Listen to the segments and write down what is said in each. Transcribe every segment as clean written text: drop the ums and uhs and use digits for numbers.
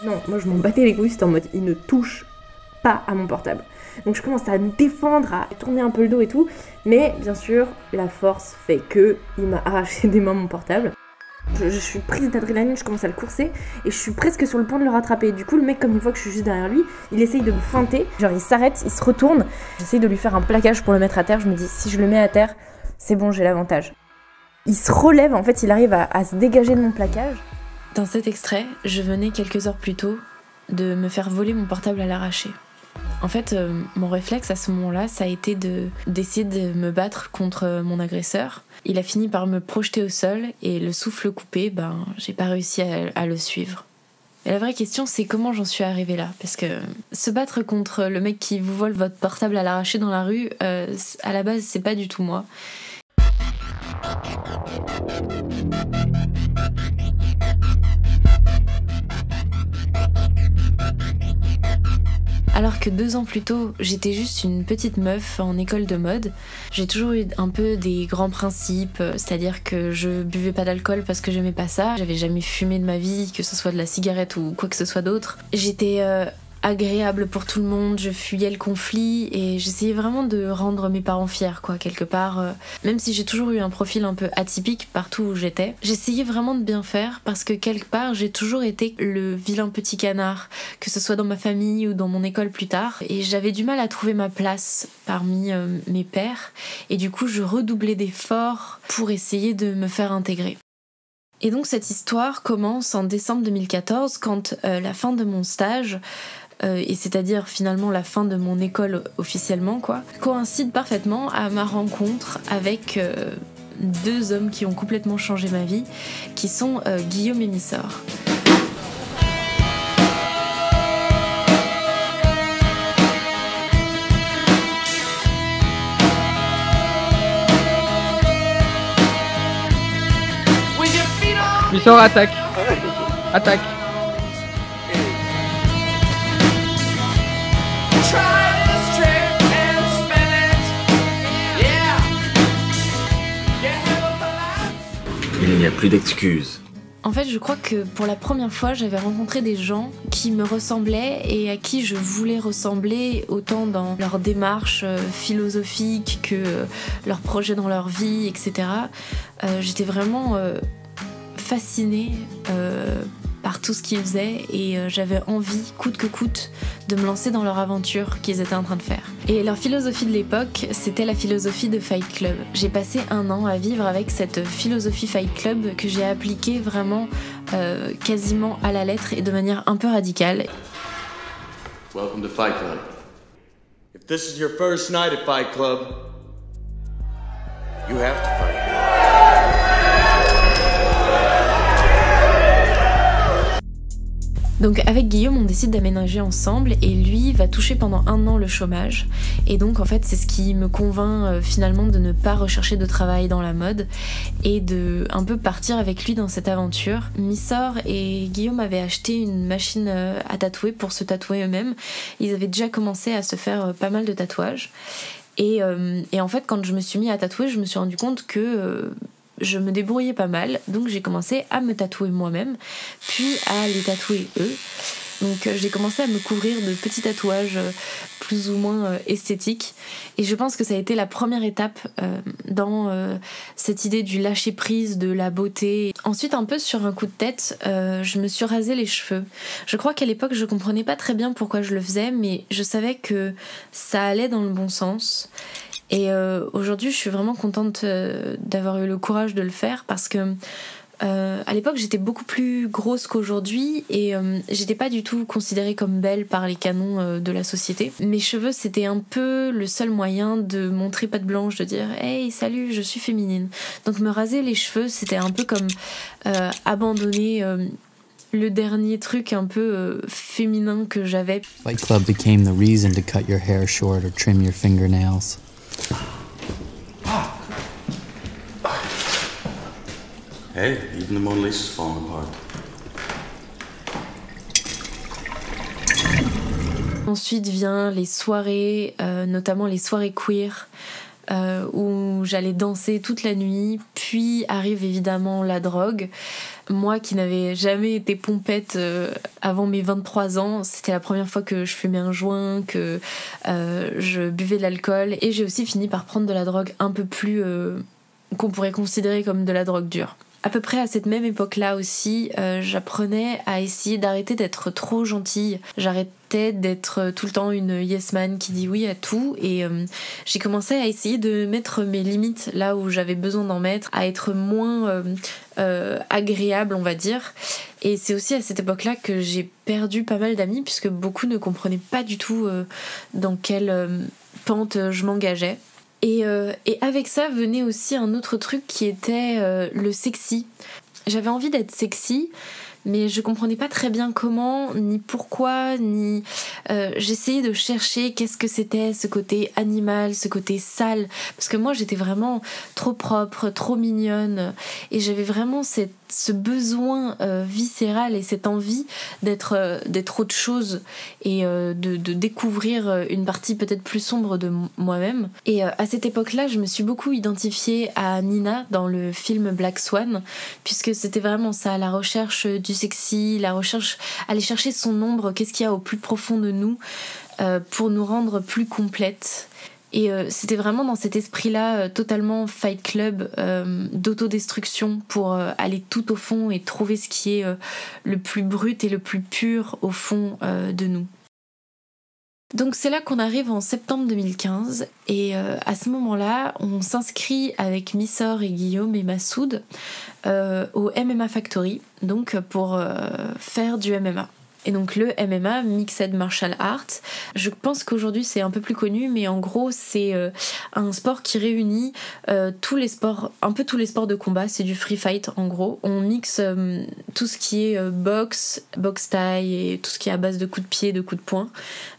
Non, moi je m'en battais les couilles, c'était en mode il ne touche pas à mon portable. Donc je commence à me défendre, à tourner un peu le dos et tout, mais bien sûr, la force fait que il m'a arraché des mains mon portable. Je suis prise d'adrénaline, je commence à le courser et je suis presque sur le point de le rattraper. Du coup, le mec, comme il voit que je suis juste derrière lui, il essaye de me feinter. Genre, il s'arrête, il se retourne. J'essaye de lui faire un plaquage pour le mettre à terre. Je me dis, si je le mets à terre, c'est bon, j'ai l'avantage. Il se relève, en fait, il arrive à se dégager de mon plaquage. Dans cet extrait, je venais quelques heures plus tôt de me faire voler mon portable à l'arraché. En fait, mon réflexe à ce moment-là, ça a été d'essayer de me battre contre mon agresseur. Il a fini par me projeter au sol et le souffle coupé, j'ai pas réussi à le suivre. Et la vraie question, c'est comment j'en suis arrivée là. Parce que se battre contre le mec qui vous vole votre portable à l'arraché dans la rue, à la base, c'est pas du tout moi. Alors que 2 ans plus tôt, j'étais juste une petite meuf en école de mode, j'ai toujours eu un peu des grands principes, c'est-à-dire que je buvais pas d'alcool parce que j'aimais pas ça, j'avais jamais fumé de ma vie, que ce soit de la cigarette ou quoi que ce soit d'autre. J'étais agréable pour tout le monde, je fuyais le conflit et j'essayais vraiment de rendre mes parents fiers, quoi, quelque part. Même si j'ai toujours eu un profil un peu atypique partout où j'étais, j'essayais vraiment de bien faire parce que quelque part j'ai toujours été le vilain petit canard, que ce soit dans ma famille ou dans mon école plus tard, et j'avais du mal à trouver ma place parmi mes pairs et du coup je redoublais d'efforts pour essayer de me faire intégrer. Et donc cette histoire commence en décembre 2014 quand la fin de mon stage et c'est-à-dire finalement la fin de mon école officiellement, quoi, coïncide parfaitement à ma rencontre avec 2 hommes qui ont complètement changé ma vie, qui sont Guillaume et Missor. Missor, attaque. Attaque. Il n'y a plus d'excuses. En fait, je crois que pour la première fois, j'avais rencontré des gens qui me ressemblaient et à qui je voulais ressembler, autant dans leur démarche philosophique que leurs projets dans leur vie, etc. J'étais vraiment fascinée par tout ce qu'ils faisaient et j'avais envie, coûte que coûte, de me lancer dans leur aventure qu'ils étaient en train de faire. Et leur philosophie de l'époque, c'était la philosophie de Fight Club. J'ai passé 1 an à vivre avec cette philosophie Fight Club que j'ai appliquée vraiment quasiment à la lettre et de manière un peu radicale. Welcome to Fight Club. If this is your first night at Fight Club, you have to fight. Donc avec Guillaume, on décide d'aménager ensemble et lui va toucher pendant 1 an le chômage. Et donc en fait, c'est ce qui me convainc finalement de ne pas rechercher de travail dans la mode et de un peu partir avec lui dans cette aventure. Missor et Guillaume avaient acheté une machine à tatouer pour se tatouer eux-mêmes. Ils avaient déjà commencé à se faire pas mal de tatouages. Et en fait, quand je me suis mis à tatouer, je me suis rendu compte que je me débrouillais pas mal, donc j'ai commencé à me tatouer moi-même, puis à les tatouer eux. Donc j'ai commencé à me couvrir de petits tatouages plus ou moins esthétiques, et je pense que ça a été la première étape dans cette idée du lâcher-prise, de la beauté. Ensuite, un peu sur un coup de tête, je me suis rasé les cheveux. Je crois qu'à l'époque, je comprenais pas très bien pourquoi je le faisais, mais je savais que ça allait dans le bon sens. Et aujourd'hui, je suis vraiment contente d'avoir eu le courage de le faire parce que à l'époque, j'étais beaucoup plus grosse qu'aujourd'hui et j'étais pas du tout considérée comme belle par les canons de la société. Mes cheveux, c'était un peu le seul moyen de montrer patte blanche, de dire « Hey, salut, je suis féminine ». Donc me raser les cheveux, c'était un peu comme abandonner le dernier truc un peu féminin que j'avais. Fight Club became the reason to cut your hair short or trim your fingernails. Hey, even the Mona Lisa's falling apart. Ensuite vient les soirées, notamment les soirées queer, où j'allais danser toute la nuit. Puis arrive évidemment la drogue. Moi qui n'avais jamais été pompette avant mes 23 ans, c'était la première fois que je fumais un joint, que je buvais de l'alcool, et j'ai aussi fini par prendre de la drogue un peu plus qu'on pourrait considérer comme de la drogue dure. À peu près à cette même époque-là aussi, j'apprenais à essayer d'arrêter d'être trop gentille. J'arrêtais d'être tout le temps une yes man qui dit oui à tout, et j'ai commencé à essayer de mettre mes limites là où j'avais besoin d'en mettre, à être moins agréable, on va dire. Et c'est aussi à cette époque-là que j'ai perdu pas mal d'amis, puisque beaucoup ne comprenaient pas du tout dans quelle pente je m'engageais. Et avec ça venait aussi un autre truc qui était le sexy. J'avais envie d'être sexy, mais je comprenais pas très bien comment, ni pourquoi, ni... j'essayais de chercher qu'est-ce que c'était ce côté animal, ce côté sale, parce que moi j'étais vraiment trop propre, trop mignonne, et j'avais vraiment ce besoin viscéral et cette envie d'être autre chose, et de découvrir une partie peut-être plus sombre de moi-même. Et à cette époque-là, je me suis beaucoup identifiée à Nina dans le film Black Swan, puisque c'était vraiment ça, la recherche du sexy, la recherche, aller chercher son ombre, qu'est-ce qu'il y a au plus profond de nous, pour nous rendre plus complètes. Et c'était vraiment dans cet esprit-là, totalement Fight Club, d'autodestruction, pour aller tout au fond et trouver ce qui est le plus brut et le plus pur au fond de nous. Donc c'est là qu'on arrive en septembre 2015, et à ce moment-là, on s'inscrit avec Missor et Guillaume et Massoud au MMA Factory, donc pour faire du MMA. Et donc le MMA, Mixed Martial Arts, je pense qu'aujourd'hui c'est un peu plus connu, mais en gros c'est un sport qui réunit tous les sports, un peu tous les sports de combat, c'est du free fight en gros. On mixe tout ce qui est boxe taille et tout ce qui est à base de coups de pied, de coups de poing.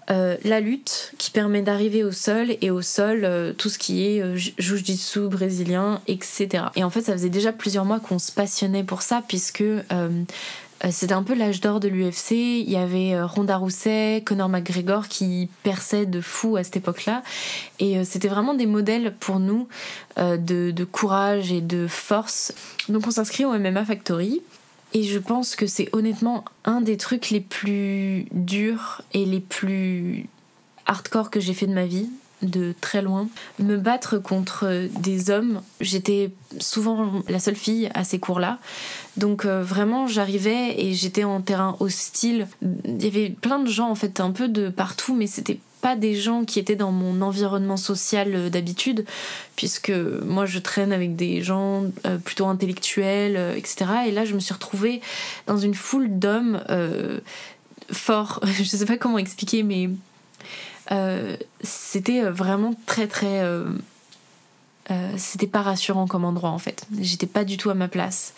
La lutte qui permet d'arriver au sol, et au sol tout ce qui est jiu-jitsu brésilien, etc. Et en fait ça faisait déjà plusieurs mois qu'on se passionnait pour ça, puisque c'était un peu l'âge d'or de l'UFC. Il y avait Ronda Rousey, Conor McGregor qui perçaient de fou à cette époque-là, et c'était vraiment des modèles pour nous de courage et de force. Donc on s'inscrit au MMA Factory. Et je pense que c'est honnêtement un des trucs les plus durs et les plus hardcore que j'ai fait de ma vie, de très loin. Me battre contre des hommes, j'étais souvent la seule fille à ces cours-là. Donc vraiment j'arrivais et j'étais en terrain hostile. Il y avait plein de gens en fait un peu de partout, mais c'était pas des gens qui étaient dans mon environnement social d'habitude, puisque moi je traîne avec des gens plutôt intellectuels, etc. Et là je me suis retrouvée dans une foule d'hommes forts. Je sais pas comment expliquer, mais c'était vraiment très très... c'était pas rassurant comme endroit en fait. J'étais pas du tout à ma place.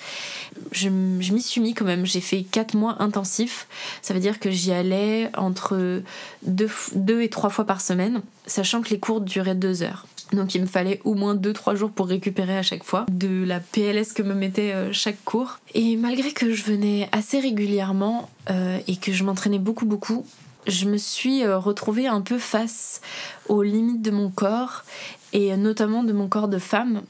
Je m'y suis mis quand même. J'ai fait 4 mois intensifs. Ça veut dire que j'y allais entre 2 et 3 fois par semaine, sachant que les cours duraient 2 heures. Donc il me fallait au moins 2-3 jours pour récupérer à chaque fois de la PLS que me mettait chaque cours. Et malgré que je venais assez régulièrement et que je m'entraînais beaucoup, je me suis retrouvée un peu face aux limites de mon corps, et notamment de mon corps de femme.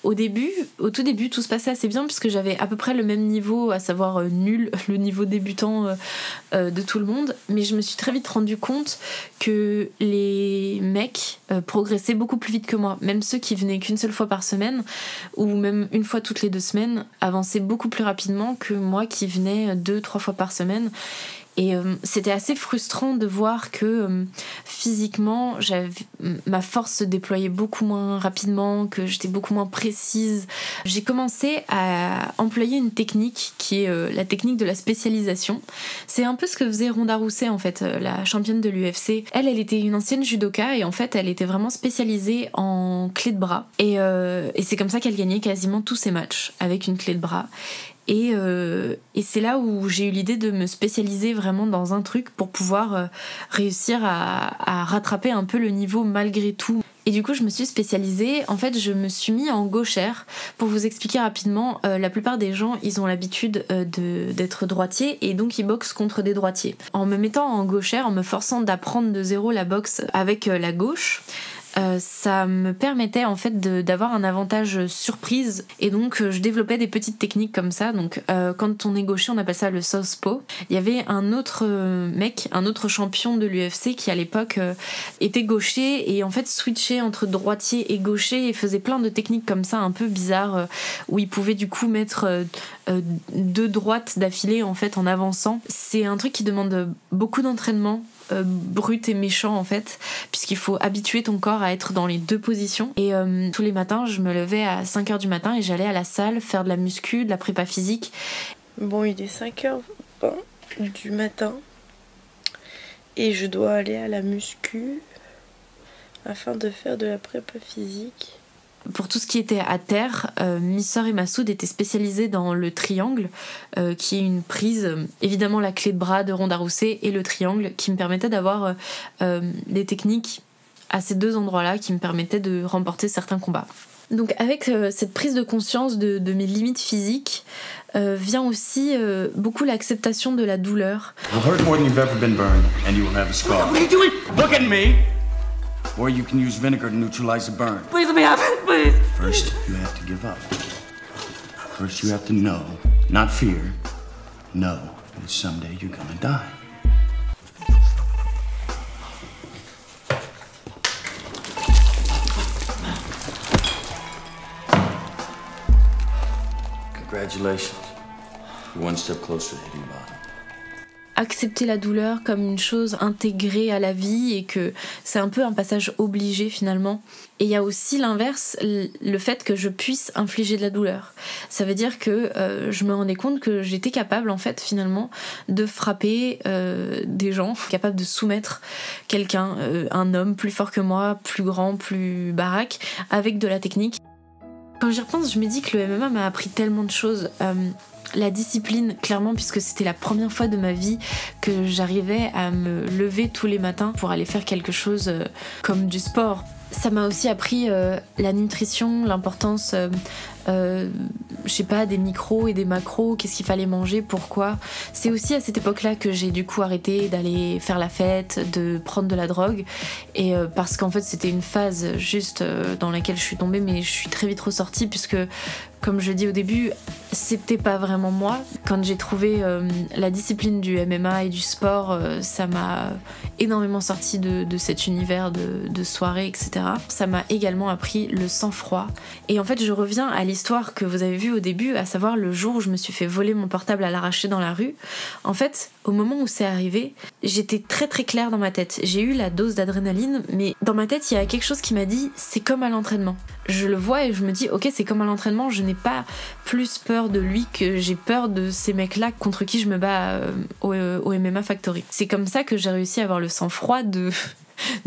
Au tout début, tout se passait assez bien puisque j'avais à peu près le même niveau, à savoir nul, le niveau débutant de tout le monde. Mais je me suis très vite rendu compte que les mecs progressaient beaucoup plus vite que moi. Même ceux qui venaient qu'une seule fois par semaine, ou même une fois toutes les 2 semaines, avançaient beaucoup plus rapidement que moi qui venais 2-3 fois par semaine. Et c'était assez frustrant de voir que physiquement ma force se déployait beaucoup moins rapidement, que j'étais beaucoup moins précise. J'ai commencé à employer une technique qui est la technique de la spécialisation. C'est un peu ce que faisait Ronda Rousey en fait, la championne de l'UFC. Elle était une ancienne judoka, et en fait elle était vraiment spécialisée en clé de bras, et c'est comme ça qu'elle gagnait quasiment tous ses matchs, avec une clé de bras. Et c'est là où j'ai eu l'idée de me spécialiser vraiment dans un truc pour pouvoir réussir à rattraper un peu le niveau malgré tout. Et du coup je me suis spécialisée, en fait je me suis mis en gauchère. Pour vous expliquer rapidement, la plupart des gens ils ont l'habitude d'être droitiers, et donc ils boxent contre des droitiers. En me mettant en gauchère, en me forçant d'apprendre de zéro la boxe avec la gauche, ça me permettait en fait d'avoir un avantage surprise, et donc je développais des petites techniques comme ça. Donc quand on est gaucher, on appelle ça le southpaw. Il y avait un autre mec, un autre champion de l'UFC qui à l'époque était gaucher et en fait switchait entre droitier et gaucher et faisait plein de techniques comme ça un peu bizarres où il pouvait du coup mettre 2 droites d'affilée en fait en avançant. C'est un truc qui demande beaucoup d'entraînement, brut et méchant en fait, puisqu'il faut habituer ton corps à être dans les 2 positions. Et tous les matins je me levais à 5h du matin et j'allais à la salle faire de la muscu, de la prépa physique. Bon, il est 5h20 du matin et je dois aller à la muscu afin de faire de la prépa physique. Pour tout ce qui était à terre, Missor et Massoud étaient spécialisés dans le triangle, qui est une prise, évidemment la clé de bras de Ronda Rousey et le triangle, qui me permettait d'avoir des techniques à ces 2 endroits-là, qui me permettaient de remporter certains combats. Donc avec cette prise de conscience de mes limites physiques, vient aussi beaucoup l'acceptation de la douleur. You'll hurt more than you've ever been burned, and you will have a scar. What are you doing? Look at me! Or you can use vinegar to neutralize the burn. Please let me have it, please! First, you have to give up. First, you have to know, not fear, know that someday you're gonna die. Congratulations. You're one step closer to hitting bottom. Accepter la douleur comme une chose intégrée à la vie et que c'est un peu un passage obligé finalement. Et il y a aussi l'inverse, le fait que je puisse infliger de la douleur. Ça veut dire que je me rendais compte que j'étais capable en fait finalement de frapper des gens, capable de soumettre quelqu'un, un homme plus fort que moi, plus grand, plus baraque, avec de la technique. Quand j'y repense, je me dis que le MMA m'a appris tellement de choses. La discipline, clairement, puisque c'était la première fois de ma vie que j'arrivais à me lever tous les matins pour aller faire quelque chose comme du sport. Ça m'a aussi appris la nutrition, l'importance, je sais pas, des micros et des macros, qu'est-ce qu'il fallait manger, pourquoi. C'est aussi à cette époque-là que j'ai du coup arrêté d'aller faire la fête, de prendre de la drogue, et parce qu'en fait c'était une phase juste dans laquelle je suis tombée, mais je suis très vite ressortie puisque, comme je dis au début, c'était pas vraiment moi. Quand j'ai trouvé la discipline du MMA et du sport, ça m'a énormément sorti de cet univers de soirée, etc. Ça m'a également appris le sang-froid. Et en fait, je reviens à l'histoire que vous avez vue au début, à savoir le jour où je me suis fait voler mon portable à l'arraché dans la rue. En fait, au moment où c'est arrivé, j'étais très très claire dans ma tête. J'ai eu la dose d'adrénaline, mais dans ma tête, il y a quelque chose qui m'a dit, c'est comme à l'entraînement. Je le vois et je me dis, ok, c'est comme à l'entraînement, je n'ai pas plus peur de lui que j'ai peur de ces mecs-là contre qui je me bats au MMA Factory. C'est comme ça que j'ai réussi à avoir le sang-froid de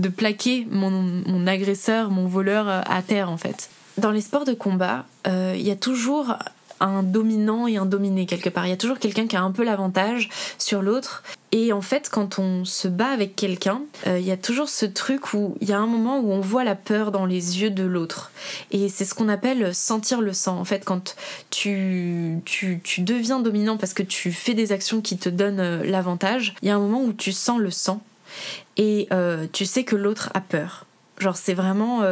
plaquer mon agresseur, mon voleur à terre en fait. Dans les sports de combat, il y a toujours un dominant et un dominé quelque part. Il y a toujours quelqu'un qui a un peu l'avantage sur l'autre. Et en fait, quand on se bat avec quelqu'un, il y a toujours ce truc où il y a un moment où on voit la peur dans les yeux de l'autre. Et c'est ce qu'on appelle sentir le sang. En fait, quand tu deviens dominant parce que tu fais des actions qui te donnent l'avantage, il y a un moment où tu sens le sang et tu sais que l'autre a peur. Genre c'est vraiment,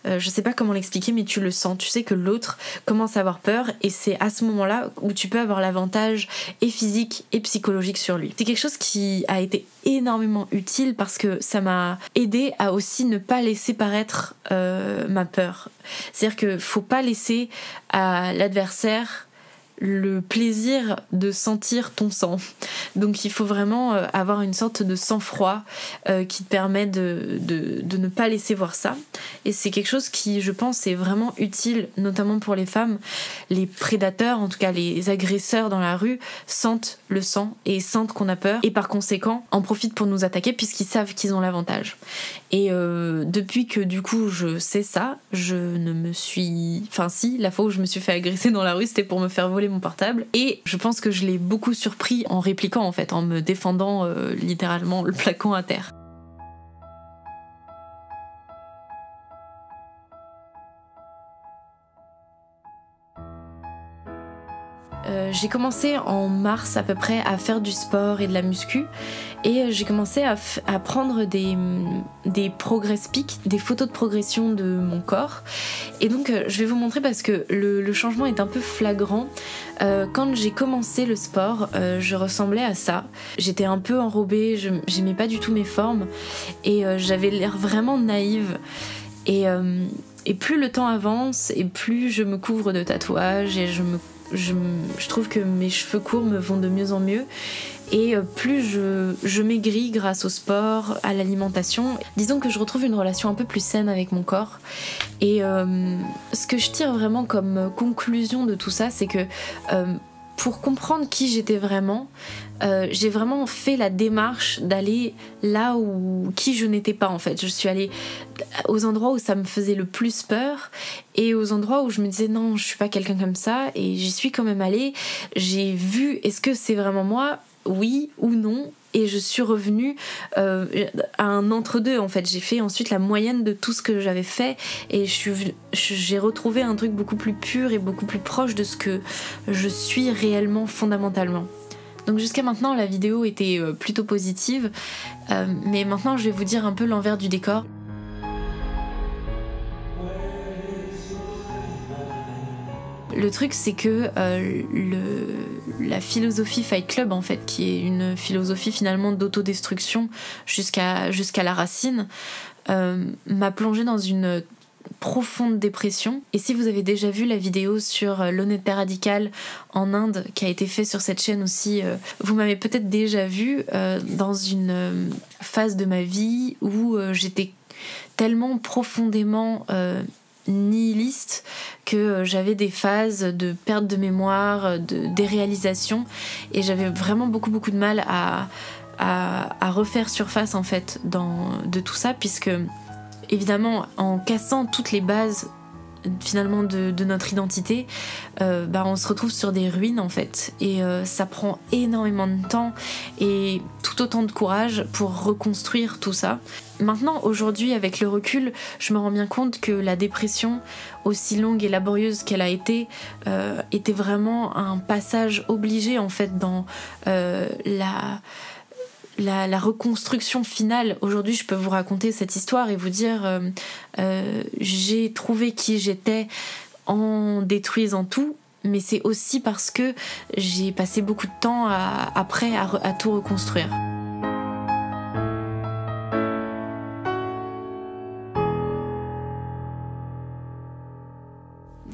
je sais pas comment l'expliquer, mais tu le sens, tu sais que l'autre commence à avoir peur et c'est à ce moment-là où tu peux avoir l'avantage et physique et psychologique sur lui. C'est quelque chose qui a été énormément utile parce que ça m'a aidé à aussi ne pas laisser paraître ma peur. C'est-à-dire que faut pas laisser à l'adversaire le plaisir de sentir ton sang. Donc il faut vraiment avoir une sorte de sang-froid qui te permet de ne pas laisser voir ça. Et c'est quelque chose qui, je pense, est vraiment utile, notamment pour les femmes. Les prédateurs, en tout cas les agresseurs dans la rue, sentent le sang et sentent qu'on a peur et par conséquent en profitent pour nous attaquer puisqu'ils savent qu'ils ont l'avantage. Et depuis que du coup je sais ça, je ne me suis... Enfin si, la fois où je me suis fait agresser dans la rue, c'était pour me faire voler mon portable. Et je pense que je l'ai beaucoup surpris en répliquant en fait, en me défendant littéralement, le plaquant à terre. j'ai commencé en mars à peu près à faire du sport et de la muscu et j'ai commencé à prendre des progress pics, des photos de progression de mon corps. Et donc je vais vous montrer parce que le changement est un peu flagrant. Quand j'ai commencé le sport, je ressemblais à ça. J'étais un peu enrobée, j'aimais pas du tout mes formes et j'avais l'air vraiment naïve. Et plus le temps avance et plus je me couvre de tatouages et je trouve que mes cheveux courts me vont de mieux en mieux et plus je maigris grâce au sport, à l'alimentation. Disons que je retrouve une relation un peu plus saine avec mon corps et ce que je tire vraiment comme conclusion de tout ça, c'est que pour comprendre qui j'étais vraiment, j'ai vraiment fait la démarche d'aller là où qui je n'étais pas en fait. Je suis allée aux endroits où ça me faisait le plus peur et aux endroits où je me disais non, je suis pas quelqu'un comme ça, et j'y suis quand même allée. J'ai vu est-ce que c'est vraiment moi, oui ou non, et je suis revenue à un entre-deux en fait. J'ai fait ensuite la moyenne de tout ce que j'avais fait et j'ai retrouvé un truc beaucoup plus pur et beaucoup plus proche de ce que je suis réellement fondamentalement. Donc jusqu'à maintenant la vidéo était plutôt positive, mais maintenant je vais vous dire un peu l'envers du décor. Le truc c'est que la philosophie Fight Club en fait, qui est une philosophie finalement d'autodestruction jusqu'à la racine, m'a plongée dans une profonde dépression. Et si vous avez déjà vu la vidéo sur l'honnêteté radicale en Inde qui a été faite sur cette chaîne aussi, vous m'avez peut-être déjà vu dans une phase de ma vie où j'étais tellement profondément nihiliste que j'avais des phases de perte de mémoire, de déréalisation, et j'avais vraiment beaucoup de mal à refaire surface en fait de tout ça, puisque évidemment en cassant toutes les bases finalement de notre identité, on se retrouve sur des ruines en fait, et ça prend énormément de temps et tout autant de courage pour reconstruire tout ça. Maintenant, aujourd'hui, avec le recul, je me rends bien compte que la dépression, aussi longue et laborieuse qu'elle a été, était vraiment un passage obligé en fait dans la reconstruction finale. Aujourd'hui, je peux vous raconter cette histoire et vous dire j'ai trouvé qui j'étais en détruisant tout, mais c'est aussi parce que j'ai passé beaucoup de temps après à tout reconstruire.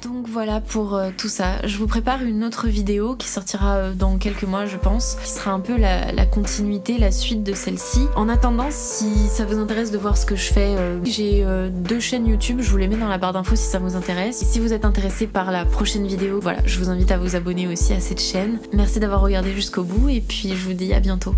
Donc voilà pour tout ça. Je vous prépare une autre vidéo qui sortira dans quelques mois je pense, qui sera un peu la continuité, la suite de celle-ci. En attendant, si ça vous intéresse de voir ce que je fais, j'ai 2 chaînes YouTube, je vous les mets dans la barre d'infos si ça vous intéresse. Et si vous êtes intéressé par la prochaine vidéo, voilà, je vous invite à vous abonner aussi à cette chaîne. Merci d'avoir regardé jusqu'au bout et puis je vous dis à bientôt.